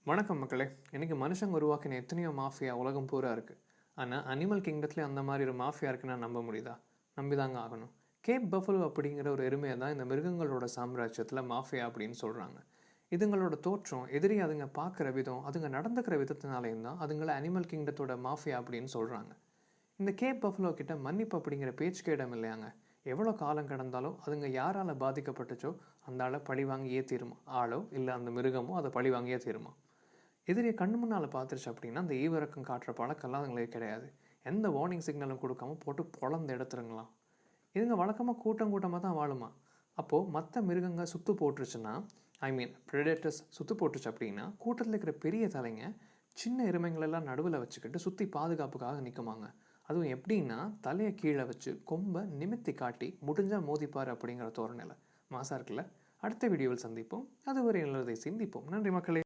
வணக்கம் மக்களே. இன்றைக்கி மனுஷங்க உருவாக்கின எத்தனையோ மாஃபியா உலகம் பூரா இருக்குது. ஆனால் அனிமல் கிங்டத்துலேயே அந்த மாதிரி ஒரு மாஃபியா இருக்குன்னா நம்ப முடியுதா? நம்பிதாங்க ஆகணும். கேப் பஃபலோ அப்படிங்கிற ஒரு எருமையை தான் இந்த மிருகங்களோட சாம்ராஜ்யத்தில் மாஃபியா அப்படின்னு சொல்கிறாங்க. இதுங்களோட தோற்றம், எதிரி அதுங்க பார்க்குற விதம், அதுங்க நடந்துக்கிற விதத்தினாலேயும் தான் அதுங்களை அனிமல் கிங்டத்தோட மாஃபியா அப்படின்னு சொல்கிறாங்க. இந்த கேப் பஃபலோ கிட்ட மன்னிப்பு அப்படிங்கிற பேச்சுக்கே இடம் இல்லையாங்க. எவ்வளோ காலம் கடந்தாலும் அதுங்க யாரால் பாதிக்கப்பட்டுச்சோ அந்த ஆளை பழி வாங்கியே தீருமா. ஆளோ இல்லை அந்த மிருகமோ அதை பழி வாங்கியே தீருமா. எதிரியை கண்ணு முன்னால் பார்த்துருச்சு அப்படின்னா அந்த ஈவிரக்கம் காட்டுற பழக்கம்லாம் அதுங்களுக்கு கிடையாது. எந்த வார்னிங் சிக்னலும் கொடுக்காம போட்டு பொழந்து எடுத்துருங்களாம். இதுங்க வழக்கமாக கூட்டமாக தான் வாழுமா. அப்போது மற்ற மிருகங்கள் சுற்று போட்டுருச்சுன்னா, ப்ரெடேட்டர்ஸ் சுற்று போட்டுருச்சு அப்படின்னா கூட்டத்தில் இருக்கிற பெரிய தலைங்க சின்ன எருமைங்களெல்லாம் நடுவில் வச்சுக்கிட்டு சுற்றி பாதுகாப்புக்காக நிற்குமாங்க. அதுவும் எப்படின்னா தலையை கீழே வச்சு கொம்பை நிமித்தி காட்டி முடிஞ்சால் மோதிப்பார் அப்படிங்கிற தோரணையில். மாசா இருக்குல்ல. அடுத்த வீடியோவில் சந்திப்போம். அதுவரை நல்லதை சிந்திப்போம். நன்றி மக்களே.